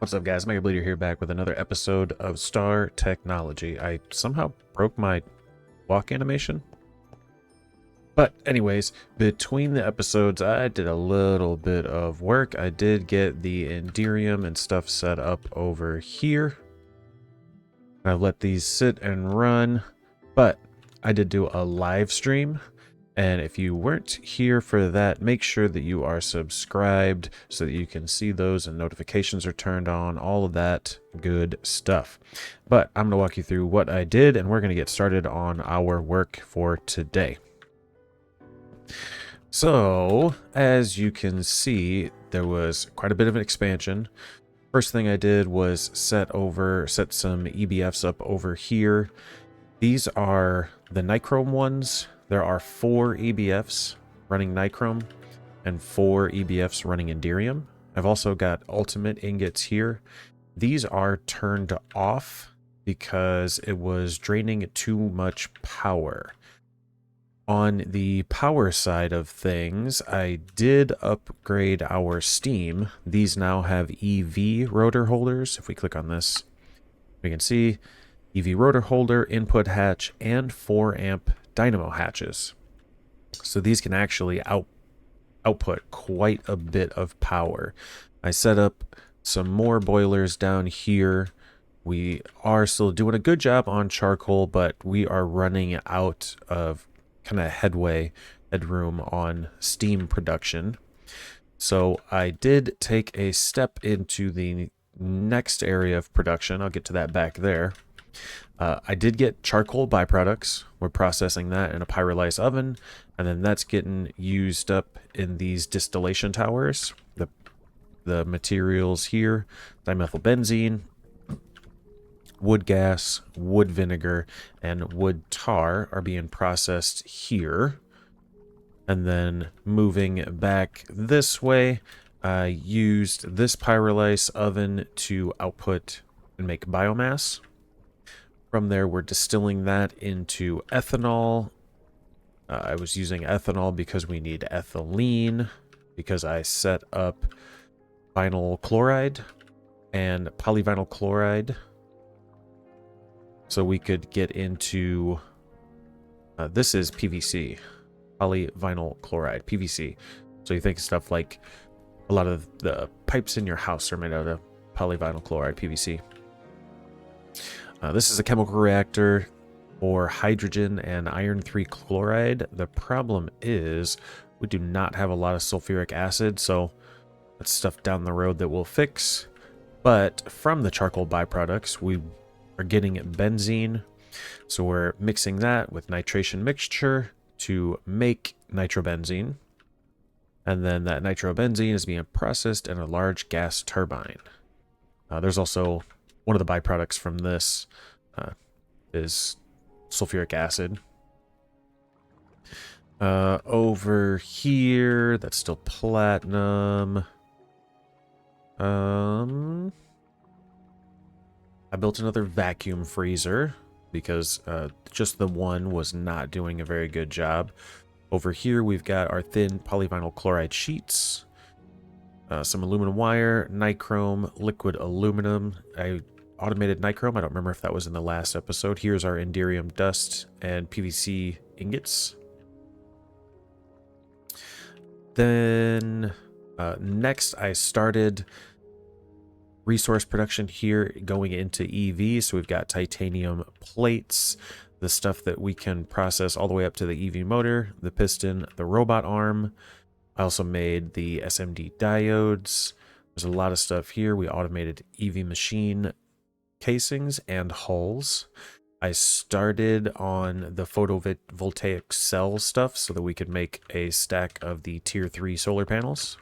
What's up, guys? Mega Bleeder here, back with another episode of Star Technology. I somehow broke my walk animation. But anyways, between the episodes, I did a little bit of work. I did get the Enderium and stuff set up over here. I've let these sit and run, but I did do a live stream. And if you weren't here for that, make sure that you are subscribed so that you can see those and notifications are turned on, all of that good stuff. But I'm going to walk you through what I did, and we're going to get started on our work for today. So, as you can see, there was quite a bit of an expansion. First thing I did was set some EBFs up over here. These are the nichrome ones. There are 4 EBFs running nichrome and 4 EBFs running Enderium. I've also got ultimate ingots here. These are turned off because it was draining too much power. On the power side of things, I did upgrade our steam. These now have EV rotor holders. If we click on this, we can see EV rotor holder, input hatch, and 4 amp dynamo hatches. So these can actually output quite a bit of power. I set up some more boilers down here. We are still doing a good job on charcoal, but we are running out of kind of headroom on steam production. So I did take a step into the next area of production. I'll get to that back there. I did get charcoal byproducts. We're processing that in a pyrolysis oven, and then that's getting used up in these distillation towers. The materials here, dimethylbenzene, wood gas, wood vinegar, and wood tar are being processed here. And then moving back this way, I used this pyrolysis oven to output and make biomass. From there, we're distilling that into ethanol. I was using ethanol because we need ethylene, because I set up vinyl chloride and polyvinyl chloride so we could get into, this is PVC, polyvinyl chloride, PVC. So you think stuff like a lot of the pipes in your house are made out of polyvinyl chloride, PVC. This is a chemical reactor for hydrogen and iron 3 chloride. The problem is we do not have a lot of sulfuric acid, so that's stuff down the road that we'll fix. But from the charcoal byproducts, we are getting benzene. So we're mixing that with nitration mixture to make nitrobenzene. And then that nitrobenzene is being processed in a large gas turbine. There's also one of the byproducts from this is sulfuric acid. Over here, that's still platinum. I built another vacuum freezer because just the one was not doing a very good job. Over here, we've got our thin polyvinyl chloride sheets, some aluminum wire, nichrome, liquid aluminum. I automated nichrome. I don't remember if that was in the last episode. Here's our Enderium dust and PVC ingots. Then next I started resource production here going into EV. So we've got titanium plates, the stuff that we can process all the way up to the EV motor, the piston, the robot arm. I also made the SMD diodes. There's a lot of stuff here. We automated EV machine casings and hulls. I started on the photovoltaic cell stuff so that we could make a stack of the tier 3 solar panels.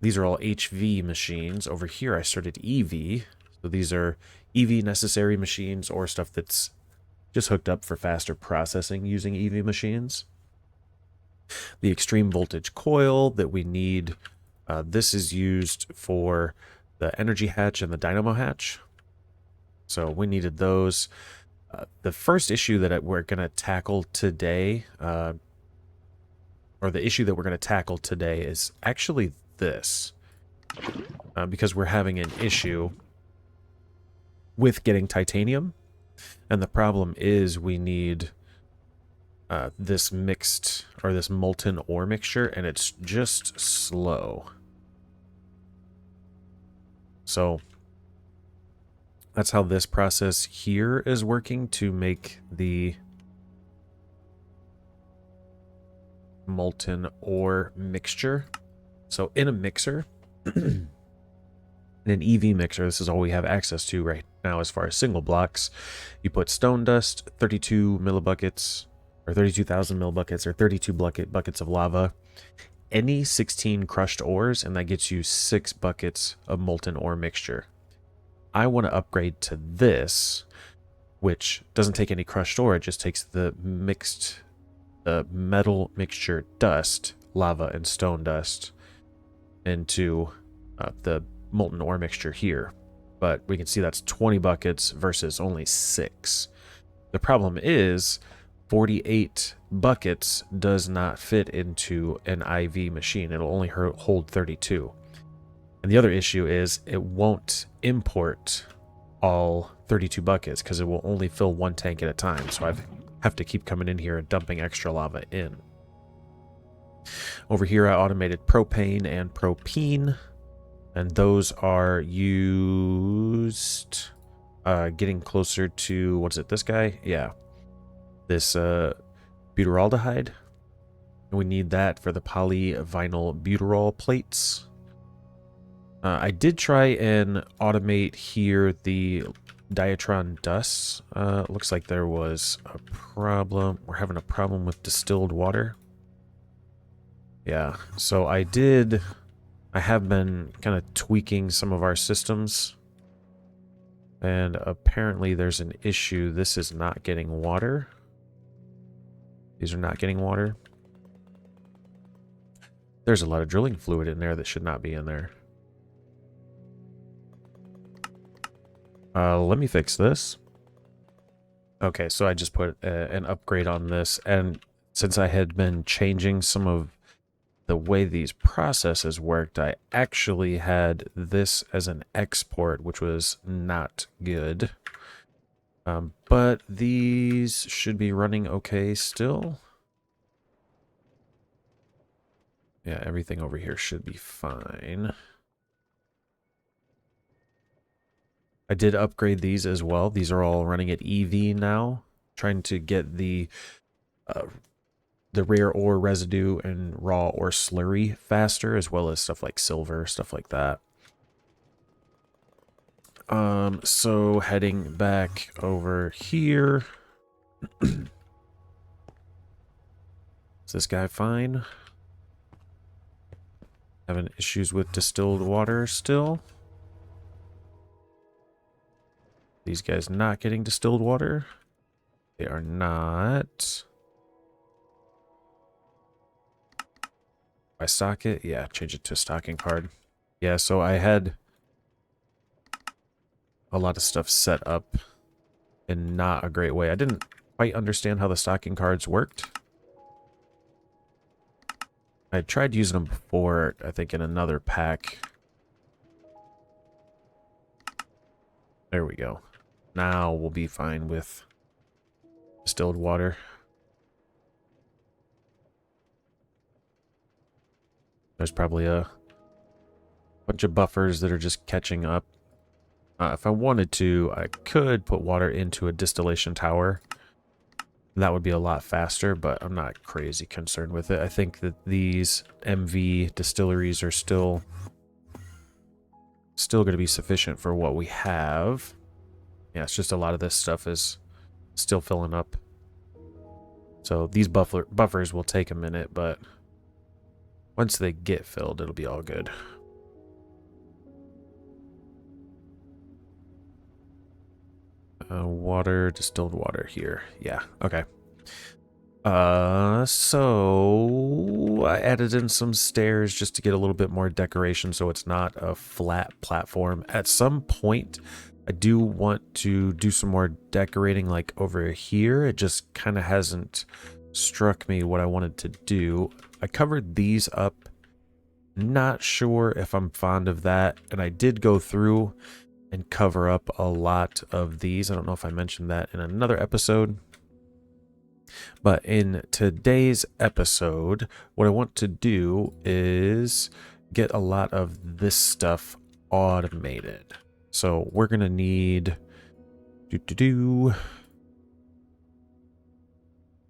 These are all HV machines. Over here I started EV. So these are EV necessary machines or stuff that's just hooked up for faster processing using EV machines. The extreme voltage coil that we need, this is used for the energy hatch and the dynamo hatch. So we needed those. The first issue that we're going to tackle today, or the issue that we're going to tackle today is actually this. because we're having an issue with getting titanium. And the problem is we need this mixed, or this molten ore mixture, and it's just slow. So that's how this process here is working to make the molten ore mixture. So in a mixer, in an EV mixer, this is all we have access to right now as far as single blocks. You put stone dust, 32 millibuckets, or 32,000 millibuckets, or 32 buckets of lava, any 16 crushed ores, and that gets you 6 buckets of molten ore mixture. I want to upgrade to this, which doesn't take any crushed ore, it just takes the metal mixture dust, lava and stone dust, into the molten ore mixture here. But we can see that's 20 buckets versus only 6. The problem is 48 buckets does not fit into an IV machine. It'll only hold 32. And the other issue is it won't import all 32 buckets because it will only fill one tank at a time. So I have to keep coming in here and dumping extra lava in. Over here I automated propane and propene, and those are used getting closer to, what is it, this guy? Yeah. This butyraldehyde. We need that for the polyvinyl butyrol plates. I did try and automate here the diatron dust. Looks like there was a problem. We're having a problem with distilled water. Yeah, so I have been kind of tweaking some of our systems. And apparently there's an issue. This is not getting water. These are not getting water. There's a lot of drilling fluid in there that should not be in there. Let me fix this. Okay, so I just put an upgrade on this, and since I had been changing some of the way these processes worked, I actually had this as an export, which was not good. But these should be running okay still. Yeah, everything over here should be fine. I did upgrade these as well. These are all running at EV now, trying to get the rare ore residue and raw ore slurry faster, as well as stuff like silver, stuff like that. So heading back over here. Is this guy fine? Having issues with distilled water still. These guys not getting distilled water. They are not. I stock it? Yeah, change it to a stocking card. Yeah, so I had a lot of stuff set up in not a great way. I didn't quite understand how the stocking cards worked. I tried using them before, I think in another pack. There we go. Now we'll be fine with distilled water. There's probably a bunch of buffers that are just catching up. If I wanted to, I could put water into a distillation tower. That would be a lot faster, but I'm not crazy concerned with it. I think that these MV distilleries are still going to be sufficient for what we have. Yeah, it's just a lot of this stuff is still filling up. So these buffers will take a minute, but once they get filled, it'll be all good. Water, distilled water here. Yeah, okay. So I added in some stairs just to get a little bit more decoration so it's not a flat platform. At some point, I do want to do some more decorating like over here. It just kind of hasn't struck me what I wanted to do. I covered these up Not sure if I'm fond of that. And I did go through and cover up a lot of these. I don't know if I mentioned that in another episode. But in today's episode, what I want to do is get a lot of this stuff automated. So we're going to need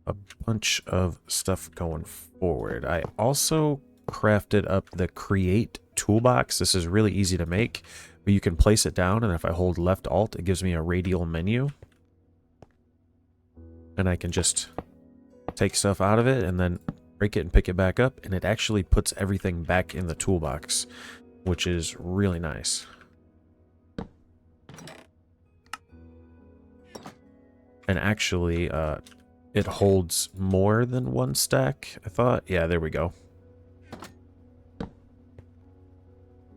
a bunch of stuff going forward. I also crafted up the create toolbox. This is really easy to make, but you can place it down, and if I hold left alt, it gives me a radial menu. And I can just take stuff out of it and then break it and pick it back up, and it actually puts everything back in the toolbox, which is really nice. And actually, it holds more than one stack, I thought. Yeah, there we go.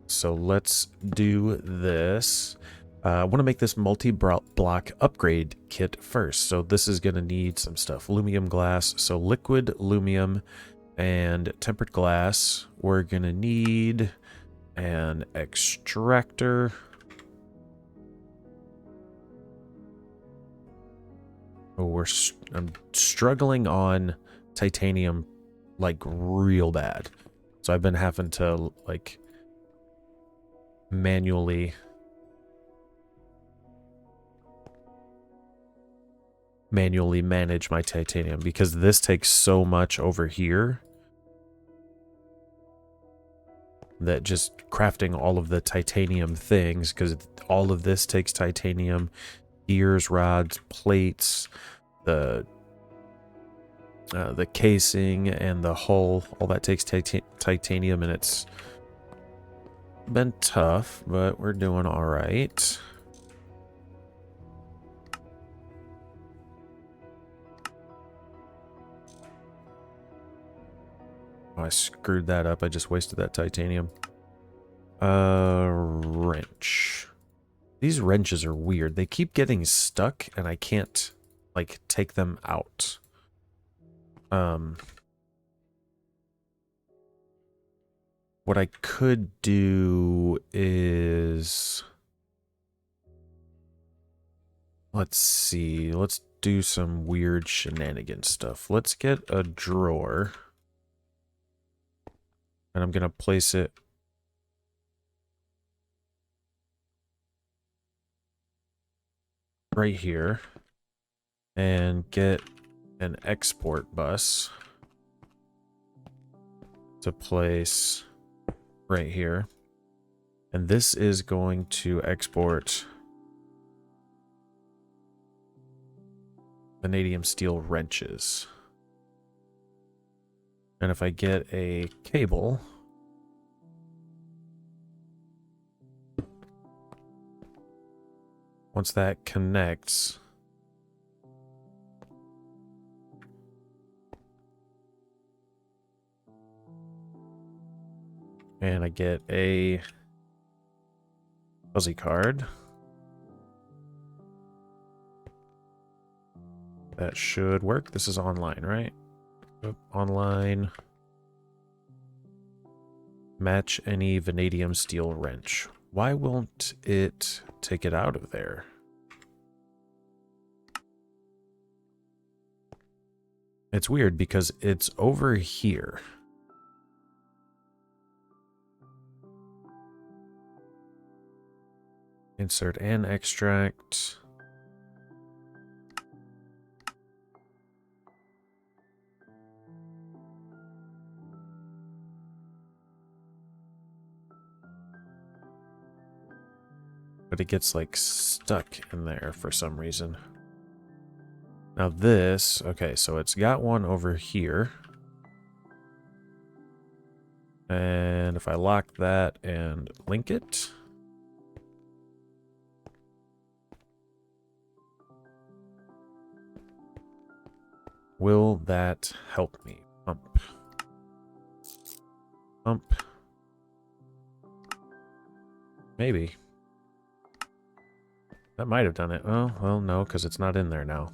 So let's do this. I want to make this multi-block upgrade kit first. So this is going to need some stuff. Lumium glass. So liquid lumium and tempered glass. We're going to need an extractor. Oh, I'm struggling on titanium like real bad. So I've been having to like manually manage my titanium because this takes so much over here that just crafting all of the titanium things, because all of this takes titanium, gears, rods, plates, the casing and the hull, all that takes titanium, and it's been tough, but we're doing all right. Oh, I screwed that up. I just wasted that titanium. Wrench. These wrenches are weird. They keep getting stuck, and I can't, like, take them out. What I could do is... Let's see. Let's do some weird shenanigan stuff. Let's get a drawer. And I'm going to place it right here. And get an export bus to place right here. And this is going to export vanadium steel wrenches. And if I get a cable, once that connects, and I get a fuzzy card, that should work. This is online, right? Online. Match any vanadium steel wrench. Why won't it take it out of there? It's weird because it's over here. Insert and extract. But it gets like stuck in there for some reason. Now this, okay, so it's got one over here. And if I lock that and link it, will that help me? Pump. Pump. Maybe. That might have done it. Oh, well, no, because it's not in there now.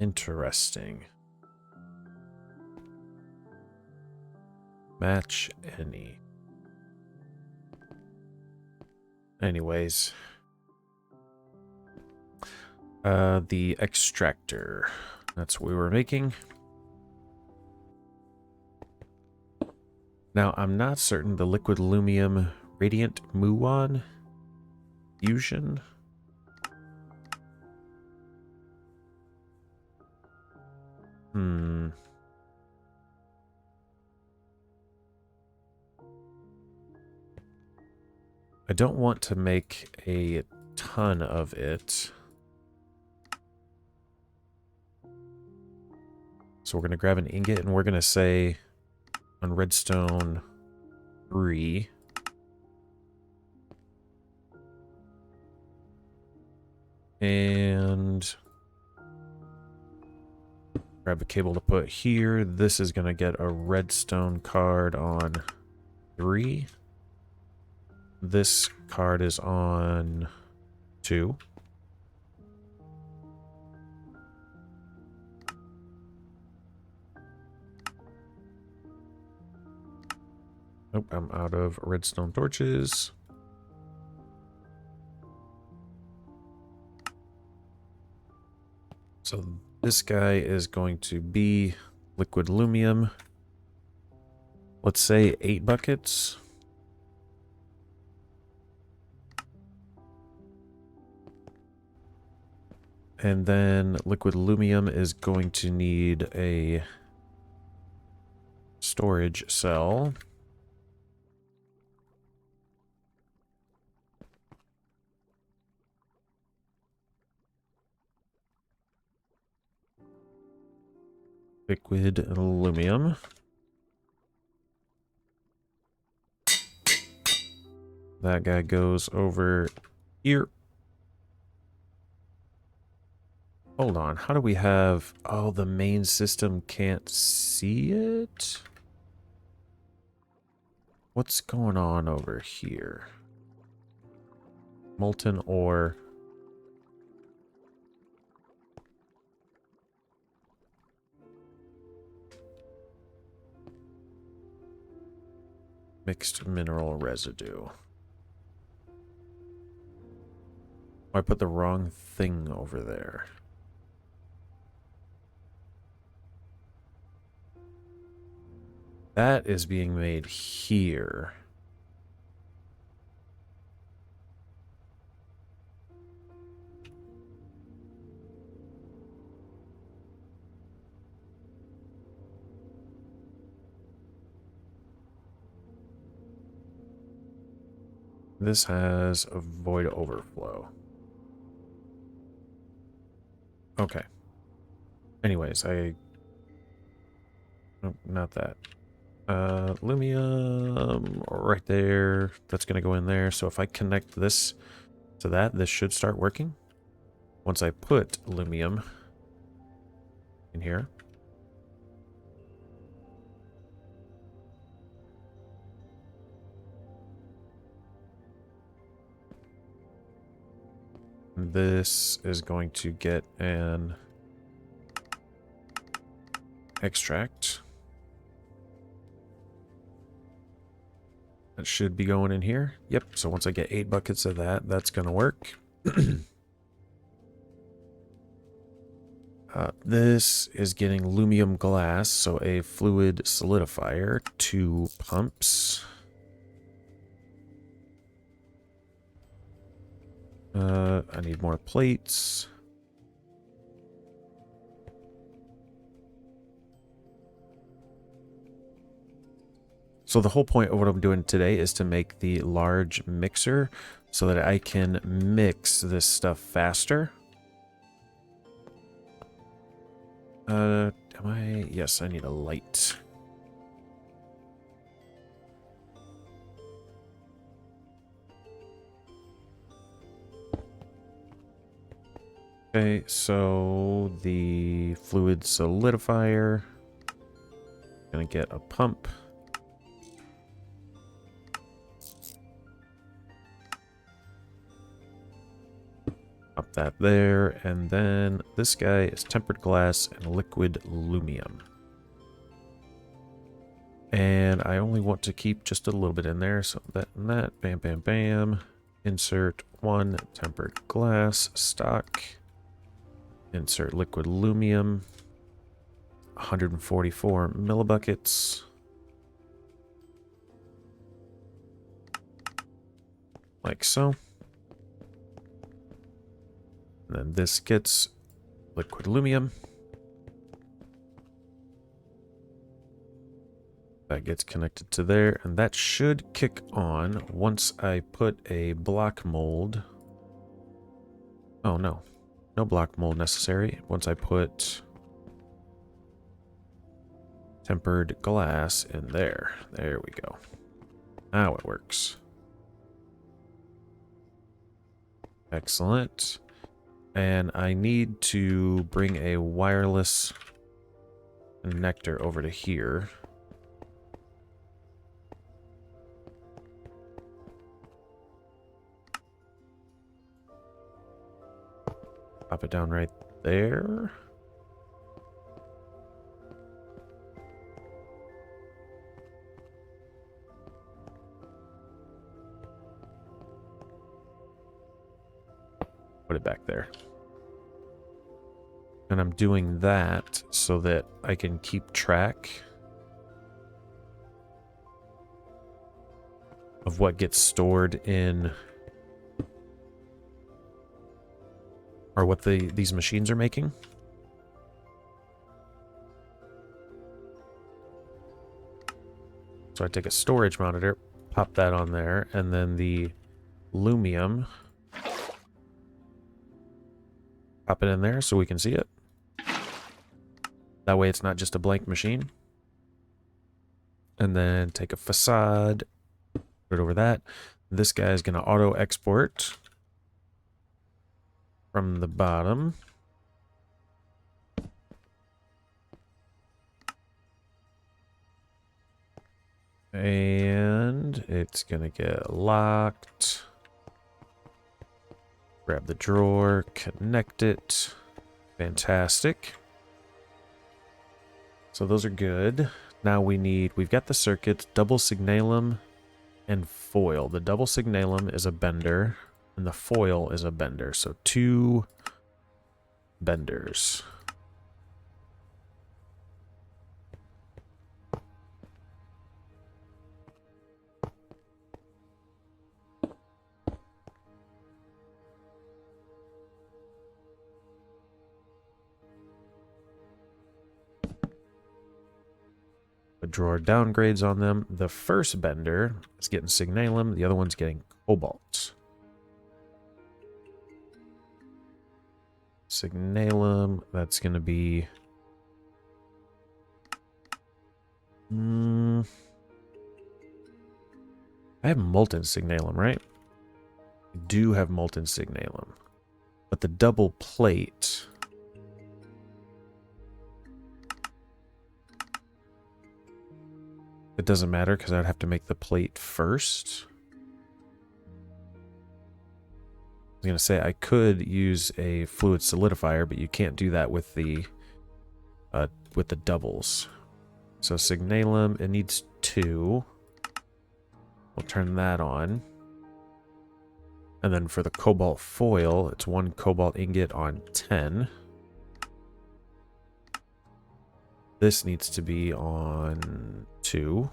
Interesting. Match any. Anyways. The extractor. That's what we were making. Now, I'm not certain the liquid lumium radiant muon fusion. I don't want to make a ton of it. So we're going to grab an ingot and we're going to say on redstone 3. And grab a cable to put here. This is going to get a redstone card on 3. This card is on 2. Nope, I'm out of redstone torches. So this guy is going to be liquid lumium. Let's say 8 buckets. And then liquid lumium is going to need a storage cell. Liquid lumium. That guy goes over here. Hold on, how do we have... Oh, the main system can't see it? What's going on over here? Molten ore. Mixed mineral residue. I put the wrong thing over there. That is being made here. This has a void overflow. Okay. Anyways, nope, not that. Lumium right there. That's going to go in there. So if I connect this to that, this should start working. Once I put lumium in here. This is going to get an extract. That should be going in here. Yep, so once I get 8 buckets of that, that's going to work. This is getting lumium glass, so a fluid solidifier, 2 pumps. I need more plates. So the whole point of what I'm doing today is to make the large mixer so that I can mix this stuff faster. Yes, I need a light. Okay, so the fluid solidifier, gonna get a pump. Pop that there, and then this guy is tempered glass and liquid lumium. And I only want to keep just a little bit in there, so that and that, bam, bam, bam. Insert 1 tempered glass stock. Insert liquid aluminum. 144 millibuckets. Like so. And then this gets liquid aluminum. That gets connected to there, and that should kick on once I put a block mold. Oh, no. No block mold necessary. Once I put tempered glass in there. There we go. Now it works. Excellent. And I need to bring a wireless connector over to here. Pop it down right there. Put it back there. And I'm doing that so that I can keep track of what gets stored in, or what these machines are making. So I take a storage monitor, pop that on there, and then the Lumium, pop it in there so we can see it. That way it's not just a blank machine. And then take a facade, put it over that. This guy is going to auto export from the bottom. And it's going to get locked. Grab the drawer, connect it. Fantastic. So those are good. Now we've got the circuits, double signalum and foil. The double signalum is a bender and the foil is a bender. So 2 benders. A drawer downgrades on them. The first bender is getting signalum, the other one's getting cobalt. Signalum, that's going to be... I have molten signalum, right? I do have molten signalum. But the double plate... It doesn't matter because I'd have to make the plate first. I was going to say I could use a fluid solidifier, but you can't do that with the doubles. So signalum, it needs 2. We'll turn that on. And then for the cobalt foil, it's 1 cobalt ingot on 10. This needs to be on 2.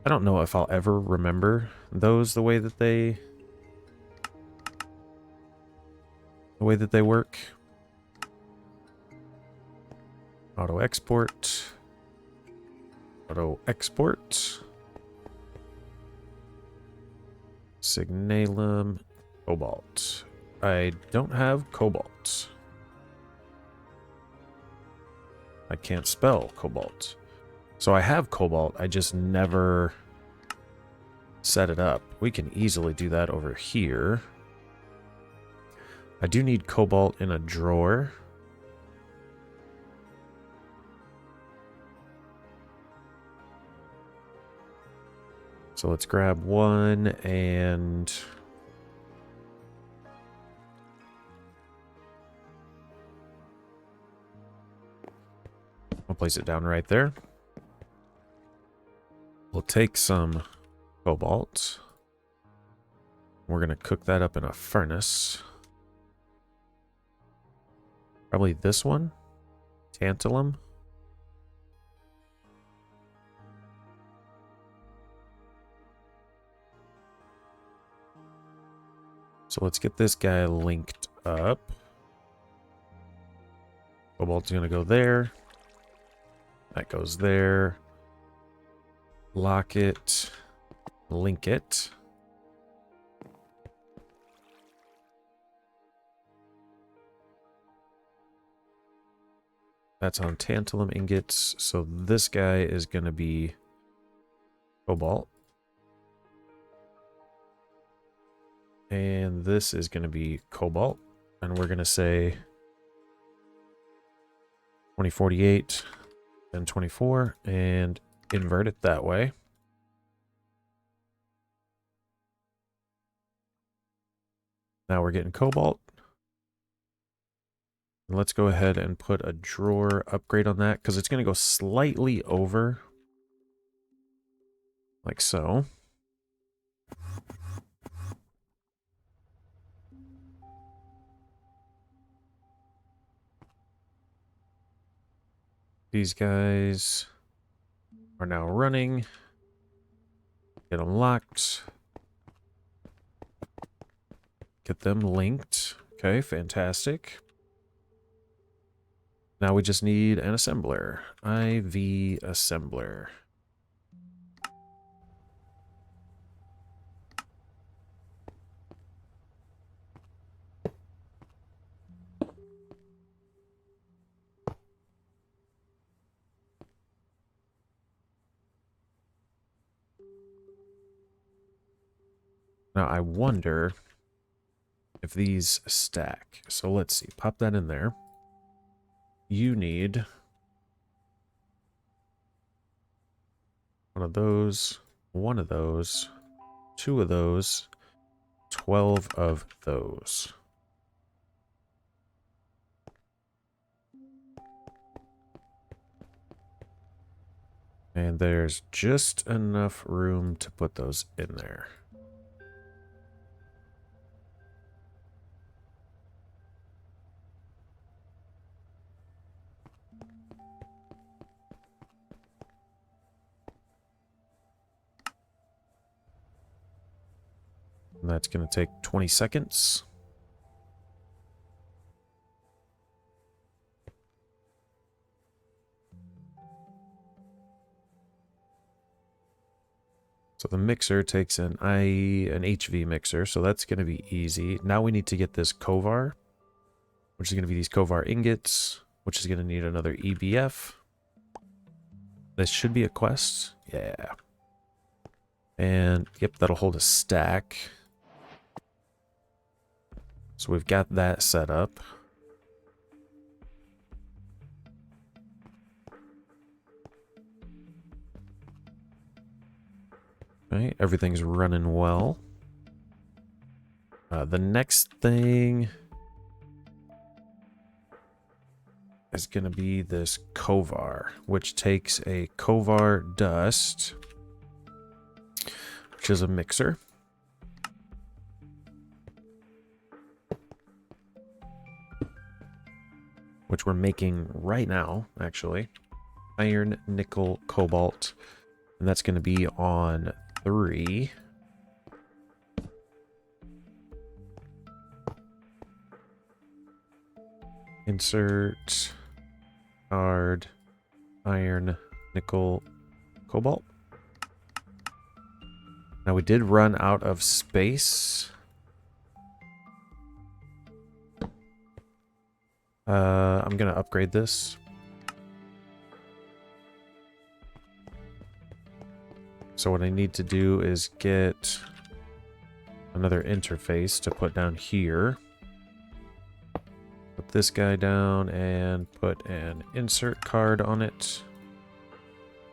I don't know if I'll ever remember those the way that they work. Auto export. Auto export. Signalum, cobalt. I don't have cobalt. I can't spell cobalt. So I have cobalt, I just never set it up. We can easily do that over here. I do need cobalt in a drawer. So let's grab 1 and... I'll place it down right there. We'll take some cobalt. We're going to cook that up in a furnace. Probably this one. Tantalum. So let's get this guy linked up. Cobalt's going to go there. That goes there. Lock it. Link it. That's on tantalum ingots. So this guy is going to be cobalt. And this is going to be cobalt. And we're going to say 2048 and 24 and invert it that way. Now we're getting cobalt. And let's go ahead and put a drawer upgrade on that because it's going to go slightly over. Like so. These guys are now running. Get them locked. Get them linked. Okay, fantastic. Now we just need an assembler. IV assembler. Now I wonder if these stack. So let's see. Pop that in there. You need one of those, two of those, 12 of those. And there's just enough room to put those in there. And that's going to take 20 seconds. So the mixer takes an HV mixer, so that's going to be easy. Now we need to get this Kovar, which is going to be these Kovar ingots, which is going to need another EBF. This should be a quest. Yeah. And, yep, that'll hold a stack. So we've got that set up. Okay, everything's running well. The next thing is going to be this Kovar, which takes a Kovar dust, which is a mixer. Which we're making right now, actually. Iron, nickel, cobalt. And that's going to be on 3. Insert card, iron, nickel, cobalt. Now we did run out of space. I'm gonna upgrade this. So what I need to do is get another interface to put down here. Put this guy down and put an insert card on it.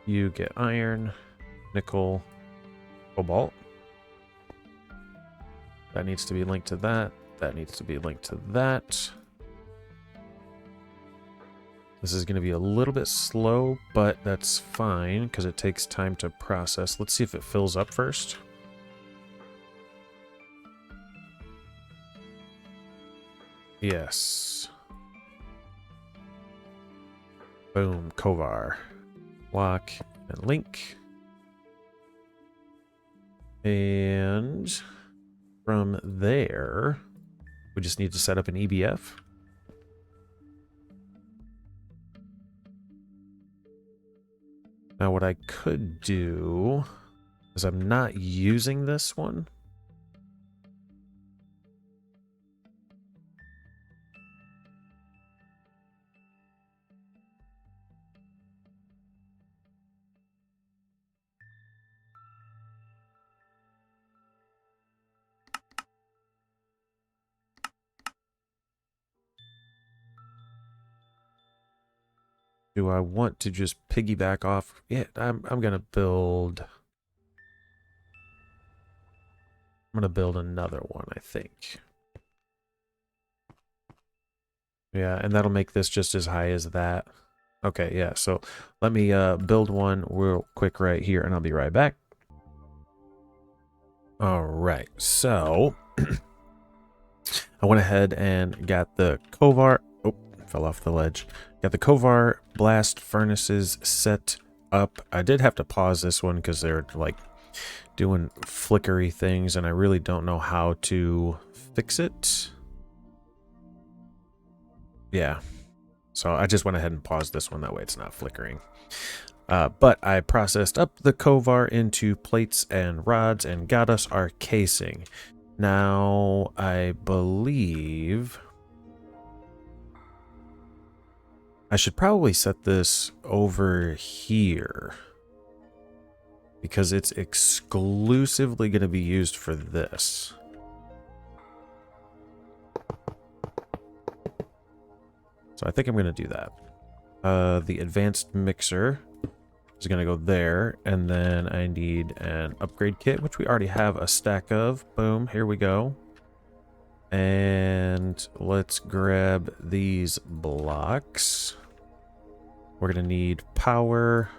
You get iron, nickel, cobalt. That needs to be linked to that. That needs to be linked to that. This is going to be a little bit slow, but that's fine because it takes time to process. Let's see if it fills up first. Yes. Boom, Kovar. Lock and link. And from there, we just need to set up an EBF. Now what I could do is I'm not using this one. Do I want to just piggyback off? Yeah, I'm gonna build. I'm gonna build another one, I think. Yeah, and that'll make this just as high as that. Okay, yeah, so let me build one real quick right here, and I'll be right back. All right, so I went ahead and got the Kovar. Oh, fell off the ledge. Got the Kovar blast furnaces set up. I did have to pause this one because they're like doing flickery things, and I really don't know how to fix it. Yeah, so I just went ahead and paused this one. That way it's not flickering. But I processed up the Kovar into plates and rods and got us our casing. Now, I believe I should probably set this over here because it's exclusively going to be used for this. So I think I'm going to do that. The advanced mixer is going to go there, and then I need an upgrade kit, which we already have a stack of. Boom, here we go. And let's grab these blocks. We're going to need power.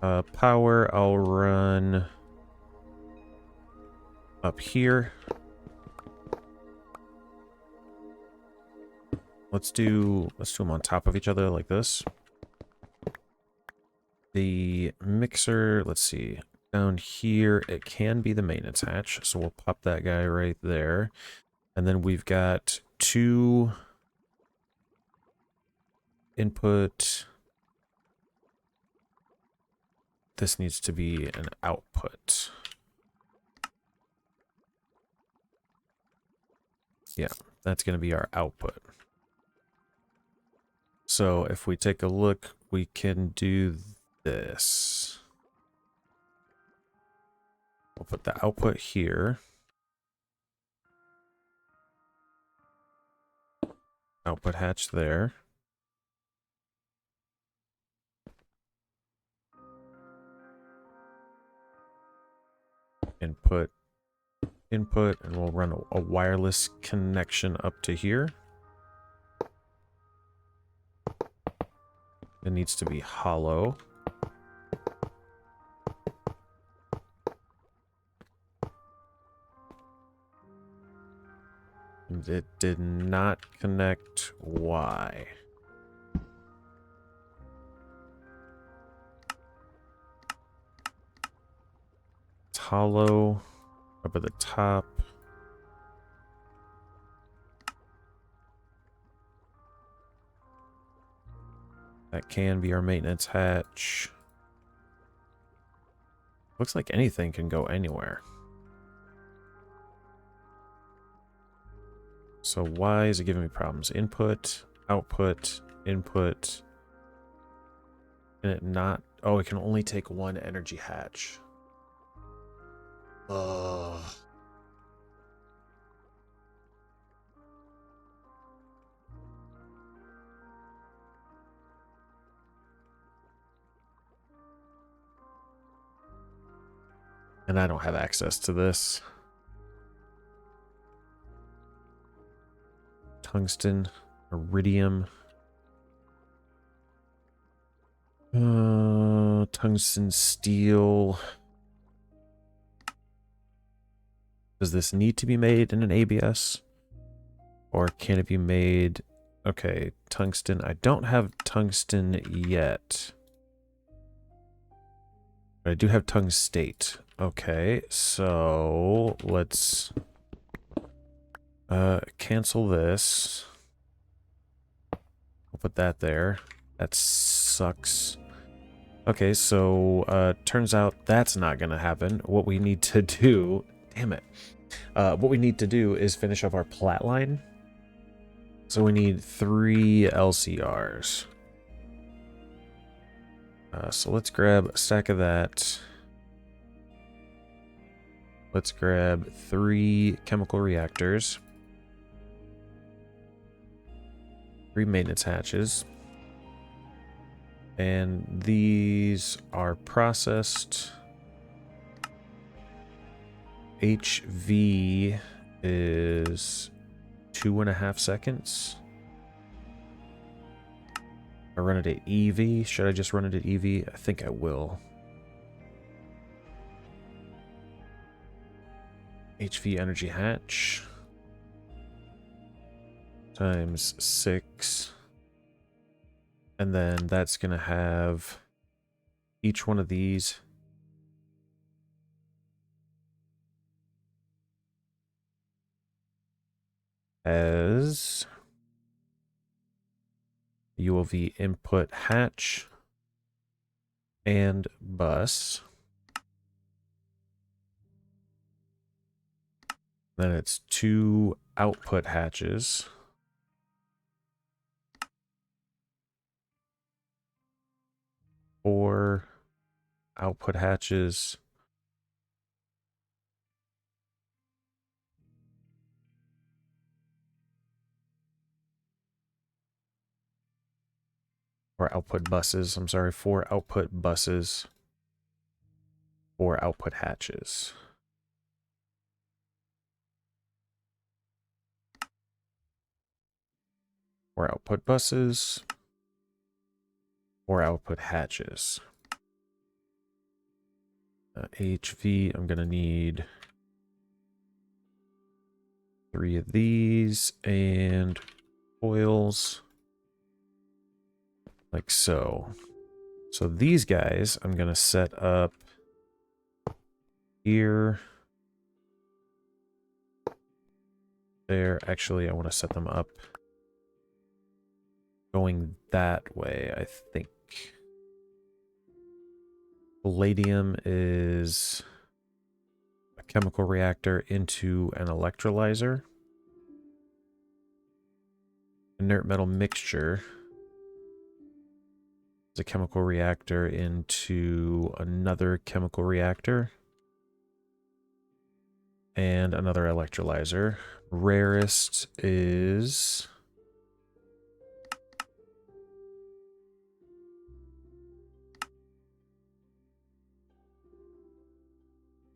Power I'll run up here. Let's do them on top of each other like this. The mixer, let's see, down here, it can be the maintenance hatch, so we'll pop that guy right there. And then we've got 2 input. This needs to be an output. Yeah, that's going to be our output. So if we take a look, we can do this. We'll put the output here. Output hatch there. Input, input, and we'll run a wireless connection up to here. It needs to be hollow. And it did not connect. Why? It's hollow up at the top. That can be our maintenance hatch. Looks like anything can go anywhere. So why is it giving me problems? Input, output, input. Can it not? Oh, it can only take 1 energy hatch. Ugh. And I don't have access to this. Tungsten, iridium. Tungsten steel. Does this need to be made in an ABS? Or can it be made... Okay, tungsten. I don't have tungsten yet. But I do have tungstate. Okay, so let's cancel this. I'll put that there. That sucks. Okay, so turns out that's not gonna happen. What we need to do... Damn it. What we need to do is finish up our Platline. So we need 3 LCRs. So let's grab a stack of that. Let's grab 3 chemical reactors. 3 maintenance hatches. And these are processed. HV is 2.5 seconds. I run it at EV. Should I just run it at EV? I think I will. HV energy hatch times 6. And then that's going to have each one of these as ULV input hatch and bus. Then it's 2 output hatches. Four output hatches. Or output buses. I'm sorry, 4 output buses. 4 output hatches. Four output buses. 4 output hatches. HV, I'm going to need 3 of these and coils like so. So these guys I'm going to set up here. There. Actually, I want to set them up going that way, I think. Palladium is a chemical reactor into an electrolyzer. Inert metal mixture is a chemical reactor into another chemical reactor. And another electrolyzer. Rarest is...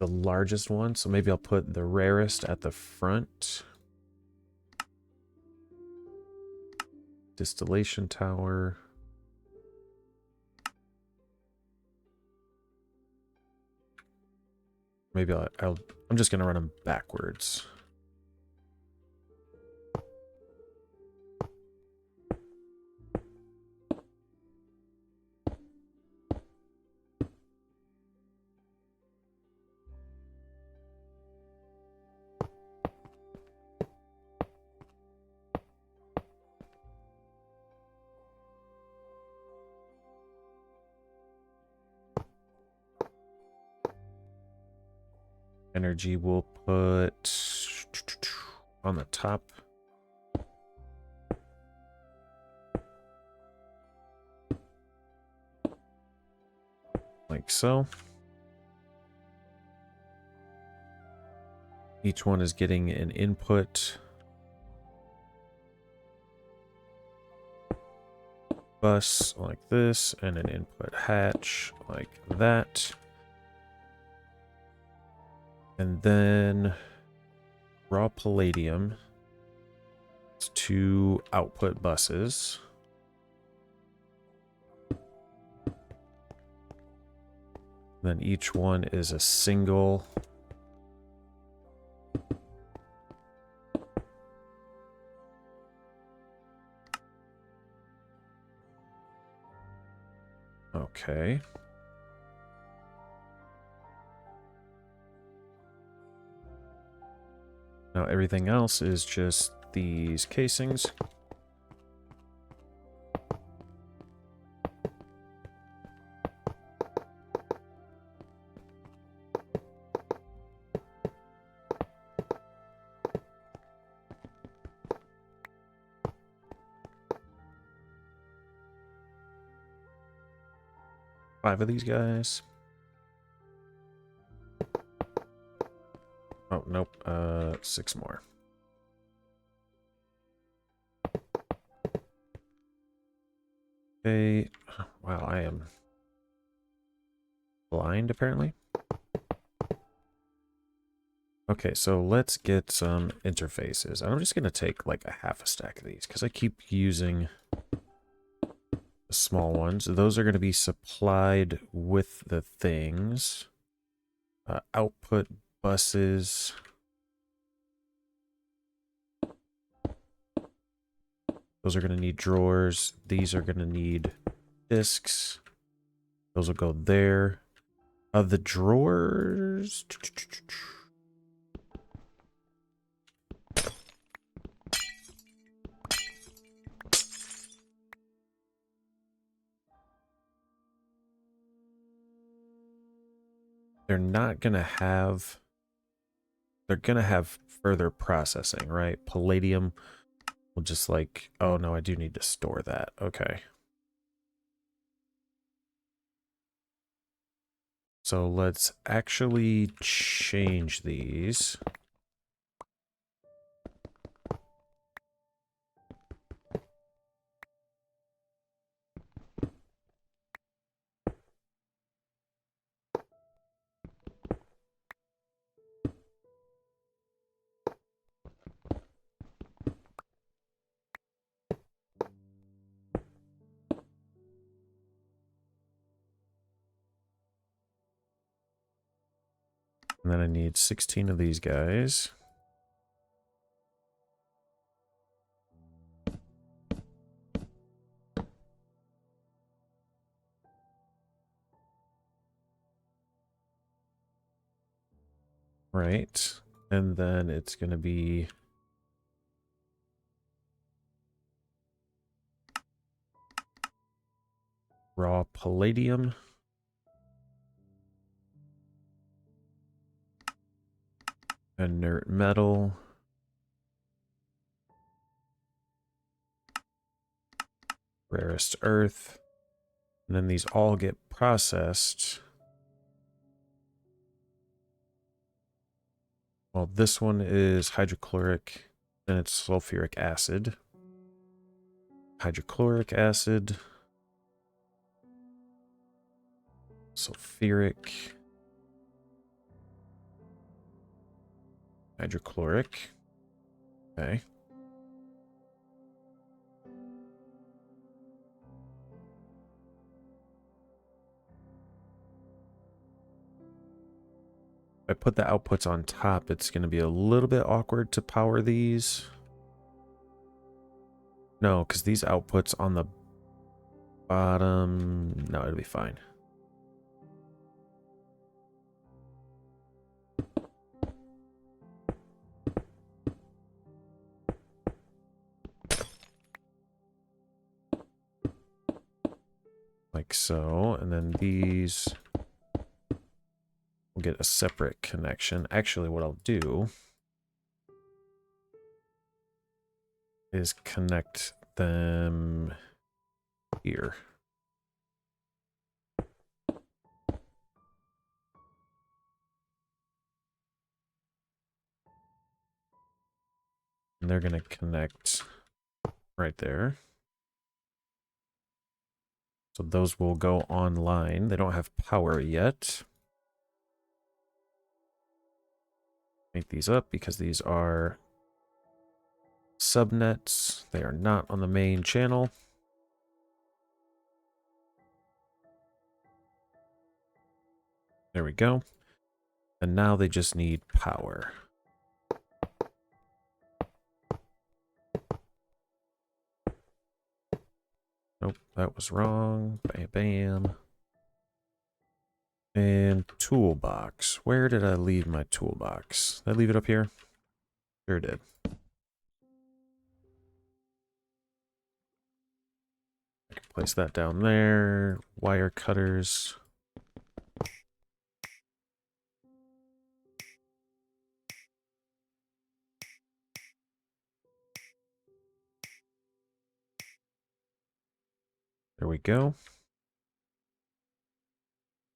the largest one, so maybe I'll put the rarest at the front. Distillation tower. Maybe I'm just gonna run them backwards. Energy we'll put on the top. Like so. Each one is getting an input bus like this and an input hatch like that. And then raw palladium. It's 2 output buses. Then each one is a single. Okay. Now everything else is just these casings. Five of these guys. Oh, nope. 6 more. Okay. Wow, I am blind, apparently. Okay, so let's get some interfaces. I'm just going to take like a half a stack of these because I keep using the small ones. Those are going to be supplied with the things. Output buses. Those are going to need drawers. These are going to need discs. Those will go there. The drawers... They're not going to have... They're going to have further processing, right? Palladium will just like... Oh, no, I do need to store that. Okay. So let's actually change these. And then I need 16 of these guys. Right. And then it's going to be... raw palladium. Inert metal. Rarest earth. And then these all get processed. Well, this one is hydrochloric, and it's sulfuric acid. Hydrochloric acid. Sulfuric. Hydrochloric. Okay. If I put the outputs on top, it's going to be a little bit awkward to power these. No, because these outputs on the bottom... No, it'll be fine. Like so, and then these will get a separate connection. Actually, what I'll do is connect them here. And they're going to connect right there. So those will go online. They don't have power yet. Make these up because these are subnets. They are not on the main channel. There we go. And now they just need power. Nope, that was wrong. Bam, bam. And toolbox. Where did I leave my toolbox? Did I leave it up here? Sure did. Place that down there. Wire cutters. There we go.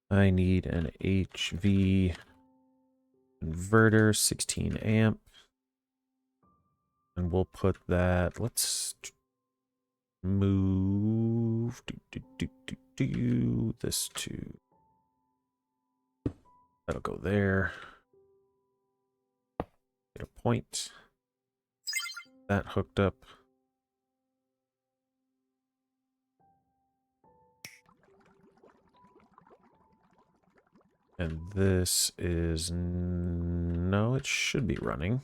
I need an HV converter, 16 amp. And we'll put that, let's move this to, that'll go there. Get a point. That hooked up. And this is, no, it should be running.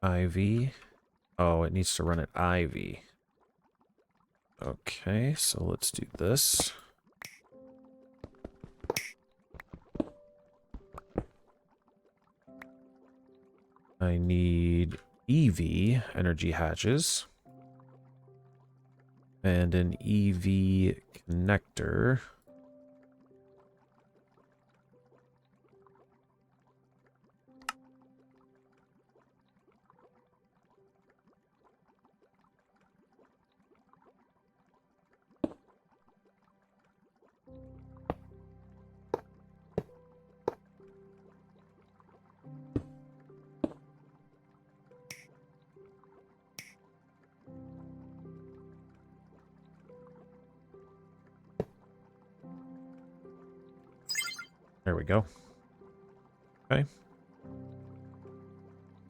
IV. Oh, it needs to run at IV. Okay, so let's do this. I need EV energy hatches. And an EV connector. There we go. Okay.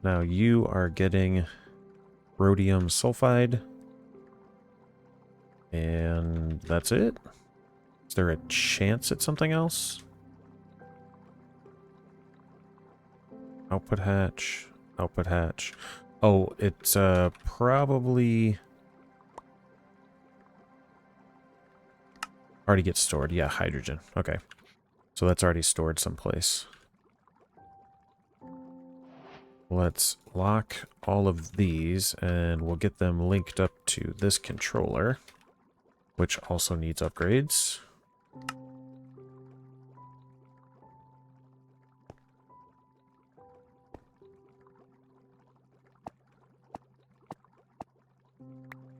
Now you are getting rhodium sulfide. And that's it. Is there a chance at something else? Output hatch. Output hatch. Oh, it's probably already gets stored. Yeah, hydrogen. Okay. So that's already stored someplace. Let's lock all of these and we'll get them linked up to this controller, which also needs upgrades.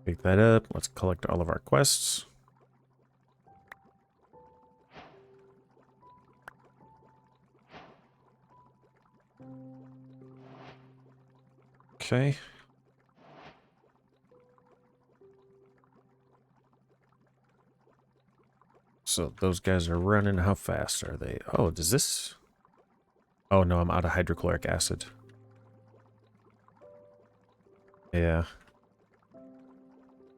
Pick that up. Let's collect all of our quests. Okay. So those guys are running. How fast are they? Oh, does this... Oh no, I'm out of hydrochloric acid. Yeah.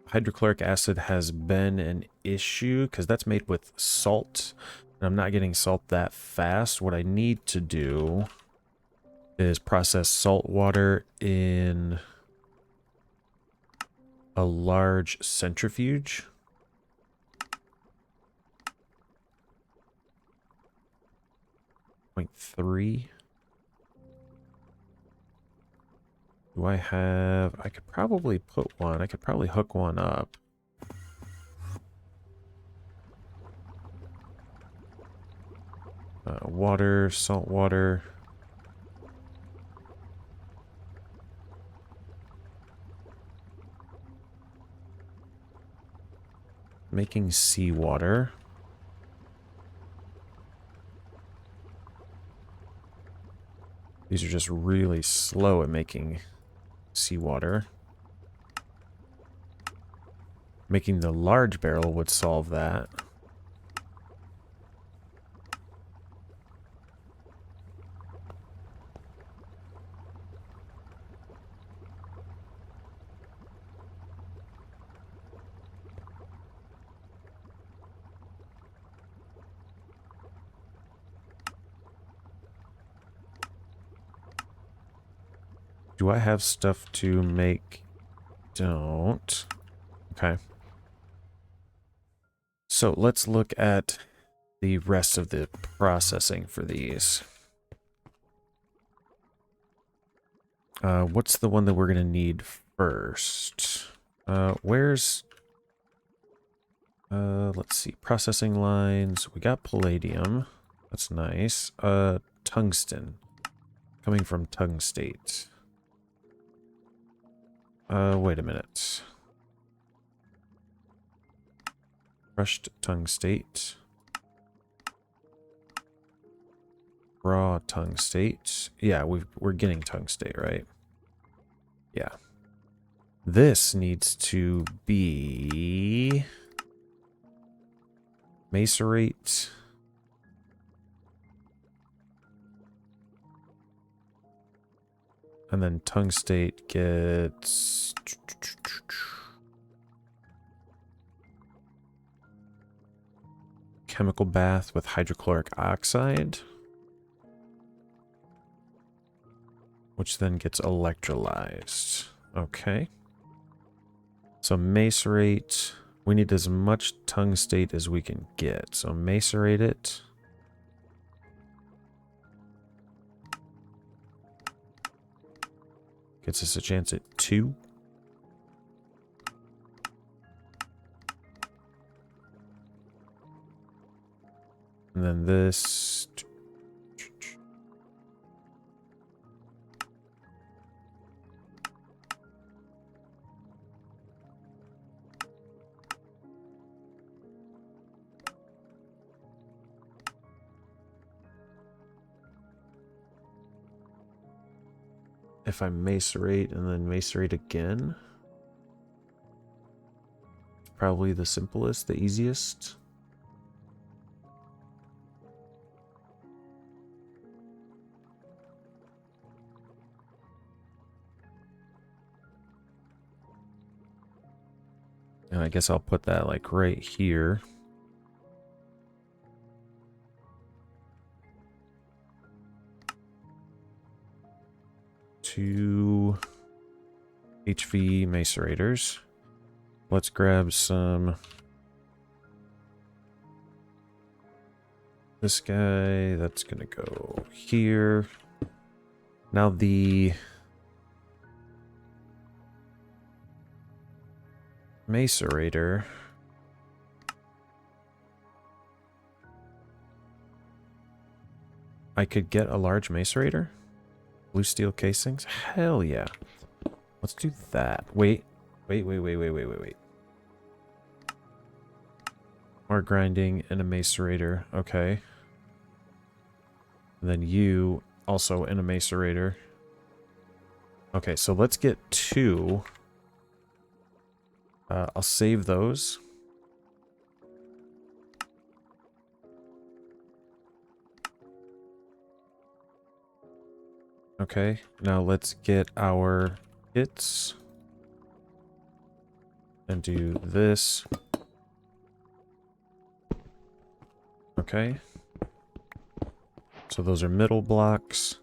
Hydrochloric acid has been an issue because that's made with salt. And I'm not getting salt that fast. What I need to do is process salt water in a large centrifuge. .3. Do I have... I could probably put one. I could probably hook one up. Water, salt water. Making seawater. These are just really slow at making seawater. Making the large barrel would solve that. Do I have stuff to make? Don't. Okay. So let's look at the rest of the processing for these. What's the one that we're going to need first? Let's see, processing lines. We got palladium. That's nice. Tungsten. Coming from tungstate. Wait a minute. Crushed tungstate. Raw tungstate. Yeah, we're getting tungstate, right? Yeah. This needs to be macerate. And then tungstate gets chemical bath with hydrochloric oxide, which then gets electrolyzed. Okay. So macerate, we need as much tungstate as we can get. So macerate it. Gets us a chance at 2. And then this. If I macerate and then macerate again, probably the simplest, the easiest. And I guess I'll put that like right here. Two HV macerators. Let's grab some. This guy, that's gonna go here. Now the macerator. I could get a large macerator? Blue steel casings? Hell yeah. Let's do that. Wait. More grinding and a macerator. Okay. And then you also in a macerator. Okay, so let's get 2. I'll save those. Okay, now let's get our kits. And do this. Okay. So those are middle blocks.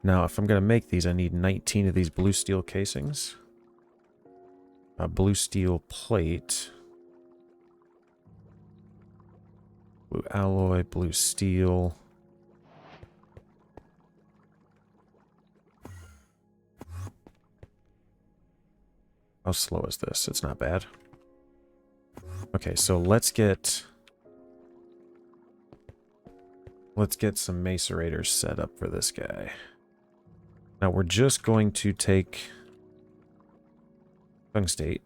Now, if I'm going to make these, I need 19 of these blue steel casings. A blue steel plate. Blue alloy, blue steel. How slow is this? It's not bad. Okay, so let's get some macerators set up for this guy. Now we're just going to take tungstate,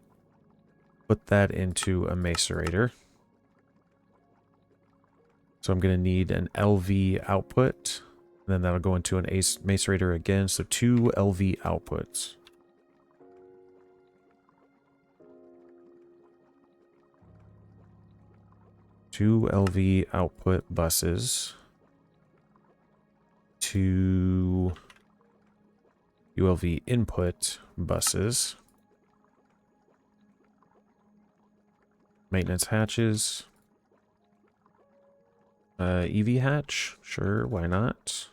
put that into a macerator. So I'm going to need an LV output, and then that'll go into an macerator again. So 2 LV outputs. Two LV output buses. 2 ULV input buses. Maintenance hatches. EV hatch? Sure, why not?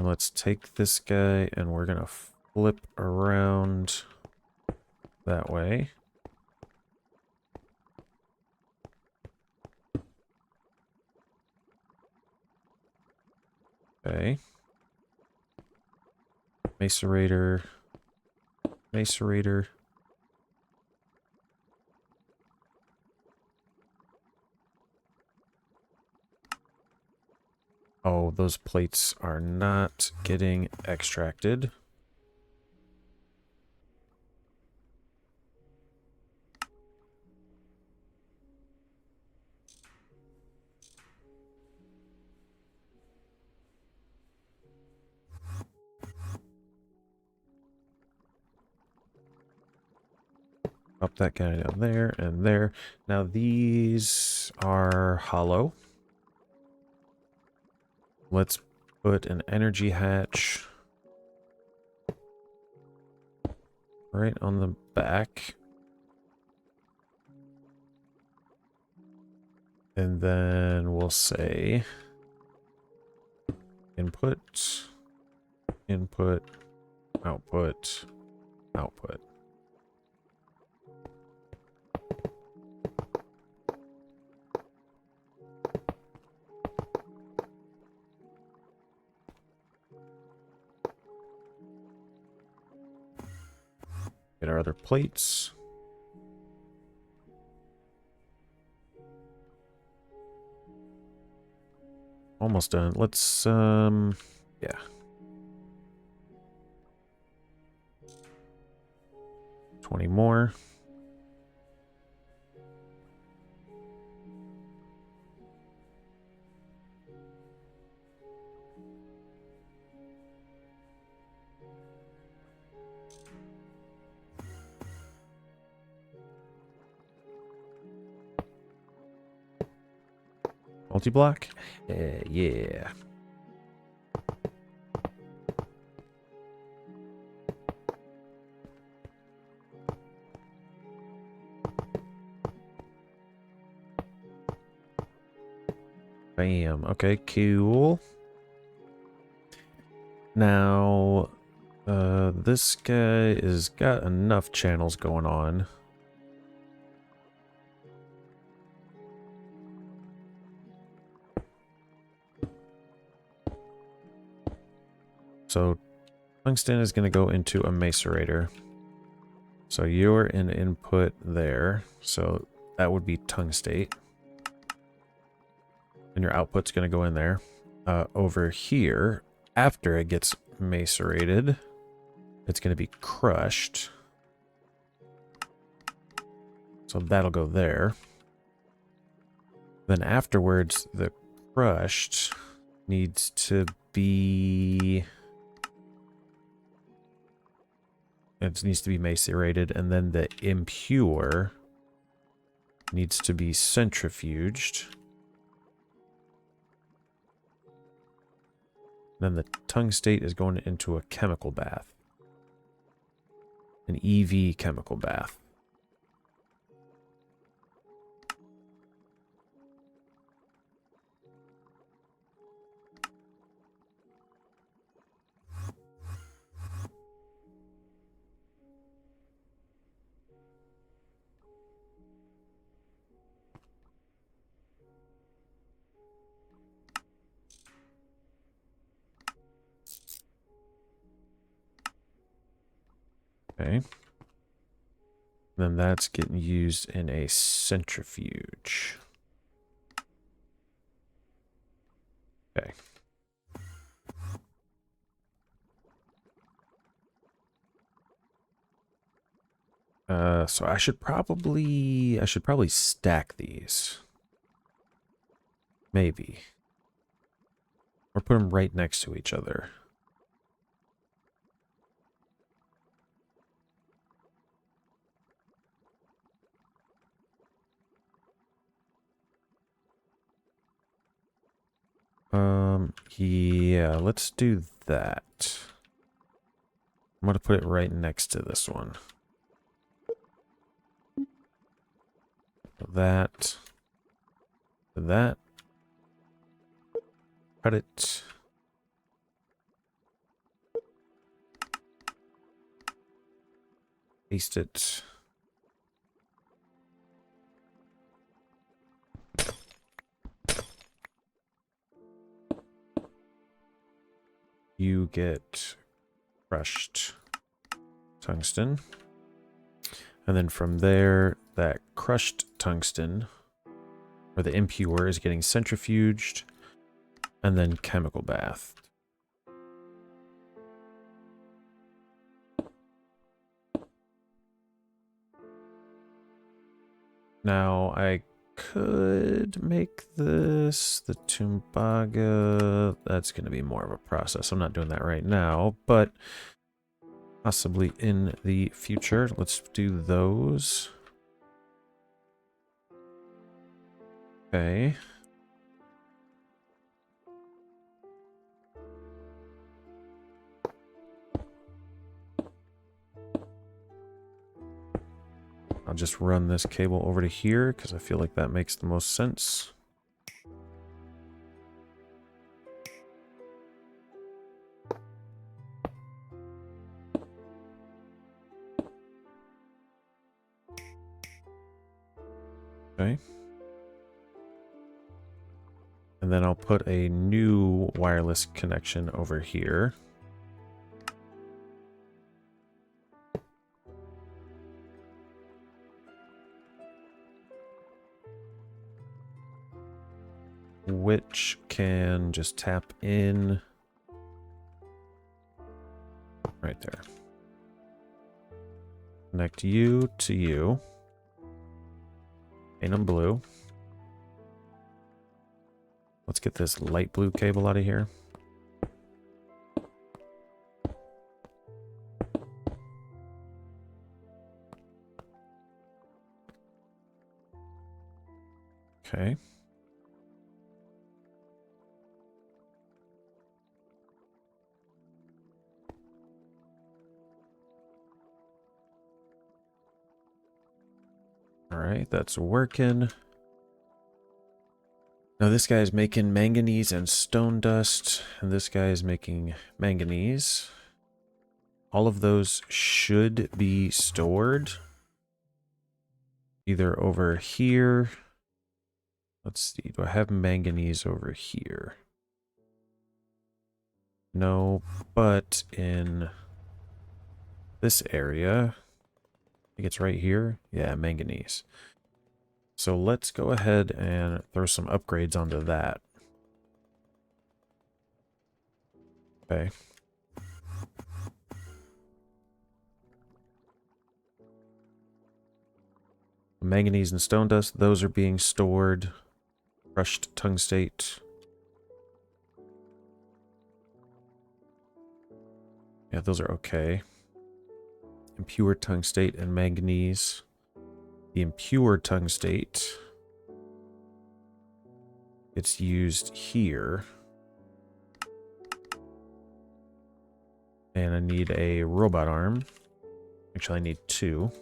And let's take this guy and we're gonna flip around that way. Okay. Macerator. Macerator. Oh, those plates are not getting extracted. Up that guy down there and there. Now these are hollow. Let's put an energy hatch right on the back. And then we'll say input, input, output, output. Get our other plates. Almost done. Let's, yeah. $20 more. Multiblock? Yeah. Bam. Okay, cool. Now, this guy has got enough channels going on. So, tungsten is going to go into a macerator. So you're an input there. So that would be tungstate. And your output's going to go in there. Over here, after it gets macerated, it's going to be crushed. So that'll go there. Then afterwards, the crushed needs to be... It needs to be macerated, and then the impure needs to be centrifuged. Then the tungstate is going into a chemical bath. An EV chemical bath. Okay. Then that's getting used in a centrifuge. Okay. So I should probably stack these. Maybe. Or put them right next to each other. Yeah, let's do that. I'm gonna put it right next to this one. That. That. Cut it. Paste it. You get crushed tungsten. And then from there, that crushed tungsten, or the impure, is getting centrifuged and then chemical bathed. Now, I could make this the Tumbaga. That's going to be more of a process. I'm not doing that right now, but possibly in the future. Let's do those. Okay. I'll just run this cable over to here because I feel like that makes the most sense. Okay. And then I'll put a new wireless connection over here. Which can just tap in right there. Connect you to you. Paint them blue. Let's get this light blue cable out of here. Okay. All right, that's working. Now this guy is making manganese and stone dust, and this guy is making manganese. All of those should be stored either over here. Let's see, do I have manganese over here? No, but in this area, I think it's right here. Yeah, manganese. So let's go ahead and throw some upgrades onto that. Okay. Manganese and stone dust, those are being stored. Crushed tungstate. Yeah, those are okay. Impure tungstate and manganese. The impure tungstate, it's used here. And I need a robot arm. Actually, I need two.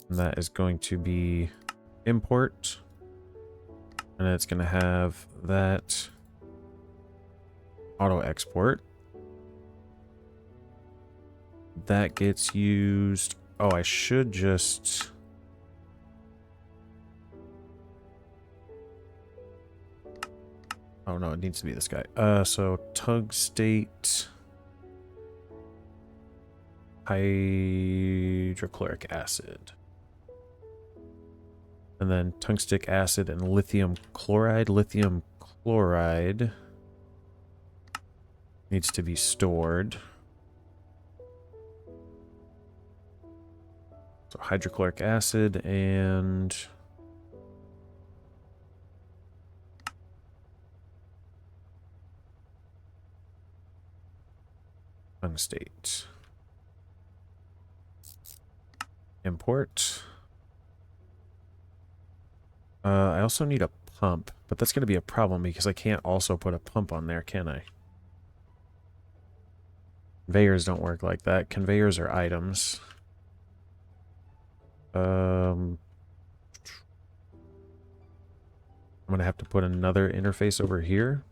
And that is going to be import. And it's going to have that auto export. That gets used. Oh, I should just. Oh no, it needs to be this guy. So tungstate, hydrochloric acid. And then tungstic acid and lithium chloride. Lithium chloride needs to be stored. So hydrochloric acid and tungstate. Import. I also need a pump, but that's going to be a problem because I can't also put a pump on there, can I? Conveyors don't work like that. Conveyors are items. going to have to put another interface over here.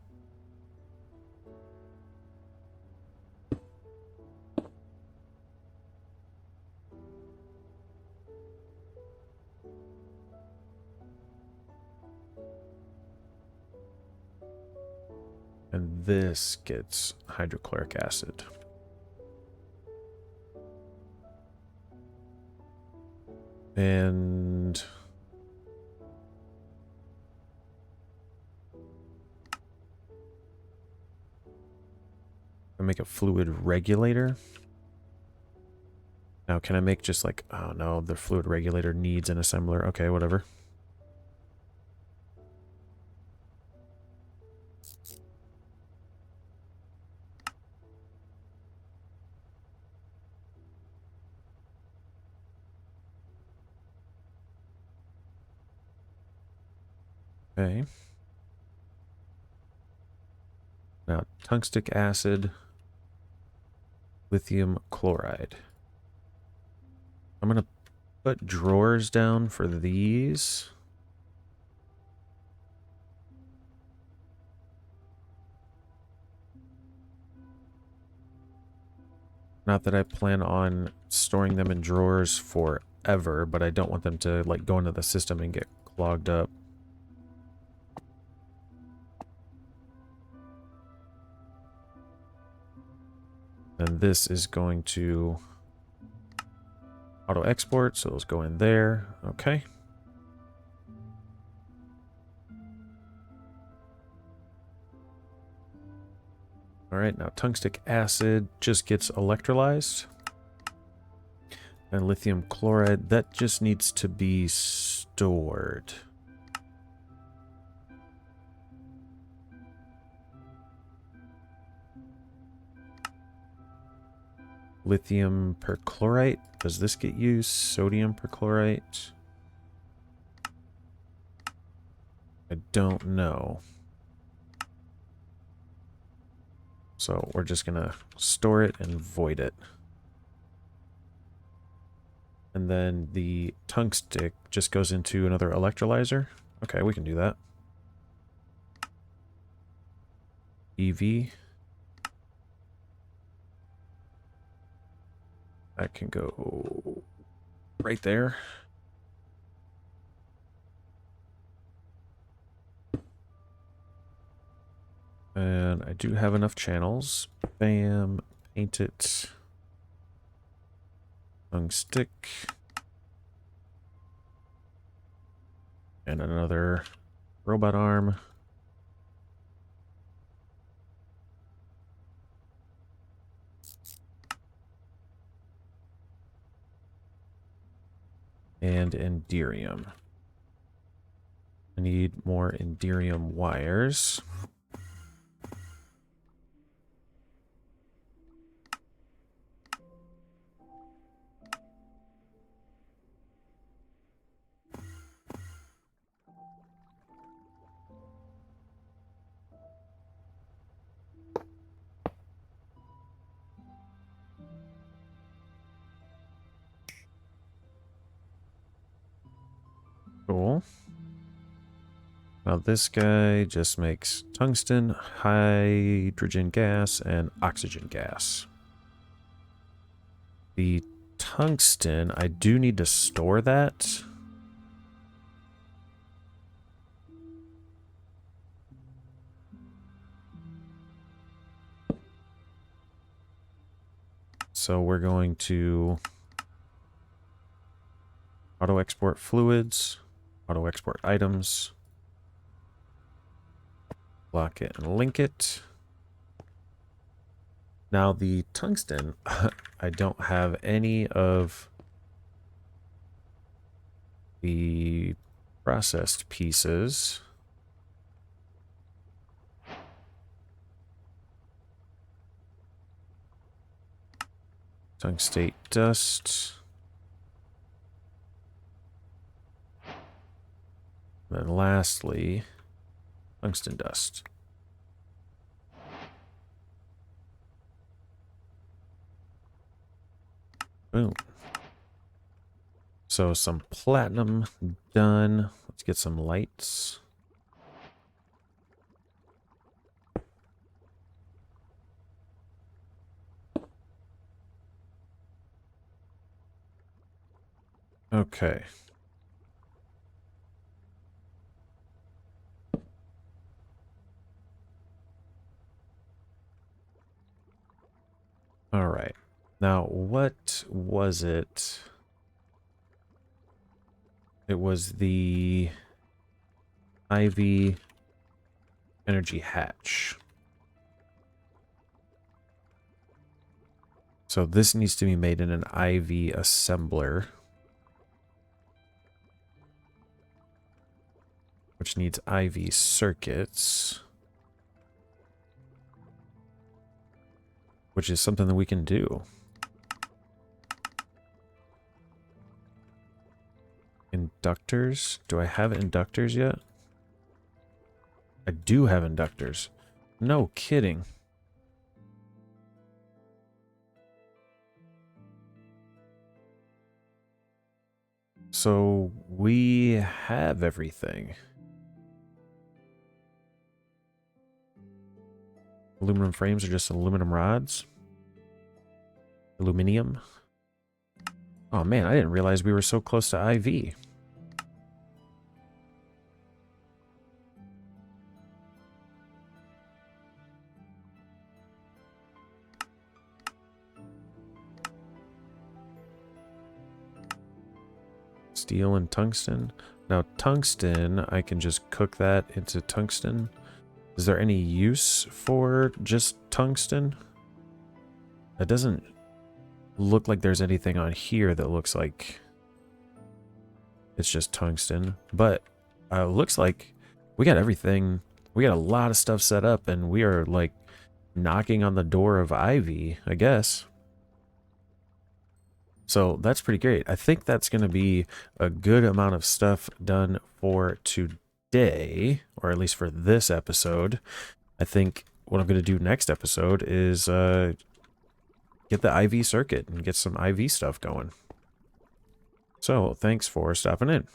And this gets hydrochloric acid. And I make a fluid regulator. Now, can I make just like, oh no, the fluid regulator needs an assembler. Okay, whatever. Okay. Now, tungstic acid, lithium chloride. I'm going to put drawers down for these. Not that I plan on storing them in drawers forever, but I don't want them to like go into the system and get clogged up. And this is going to auto export, so those go in there. Okay. All right, now tungstic acid just gets electrolyzed. And lithium chloride, that just needs to be stored. Lithium perchlorate, does this get used? Sodium perchlorate? I don't know. So we're just gonna store it and void it. And then the tungstic just goes into another electrolyzer. Okay, we can do that. EV. That can go right there. And I do have enough channels. Bam. Paint it. Tungstick. And another robot arm. And Enderium. I need more Enderium wires. Cool. Now this guy just makes tungsten, hydrogen gas, and oxygen gas. The tungsten, I do need to store that. So we're going to auto export fluids, auto export items, block it and link it. Now the tungsten, I don't have any of the processed pieces. Tungstate dust. And then lastly, tungsten dust. Boom. So some platinum done. Let's get some lights. Okay. All right. Now, what was it? It was the IV energy hatch. So this needs to be made in an IV assembler, which needs IV circuits, which is something that we can do. Inductors? Do I have inductors yet? I do have inductors. No kidding. So we have everything. Aluminum frames are just aluminum rods. Aluminium. Oh man, I didn't realize we were so close to IV. Steel and tungsten. Now tungsten, I can just cook that into tungsten. Is there any use for just tungsten? It doesn't look like there's anything on here that looks like it's just tungsten. But looks like we got everything. We got a lot of stuff set up and we are like knocking on the door of Ivy, I guess. So that's pretty great. I think that's going to be a good amount of stuff done for today, or at least for this episode. I think what I'm going to do next episode is get the IV circuit and get some IV stuff going. So thanks for stopping in.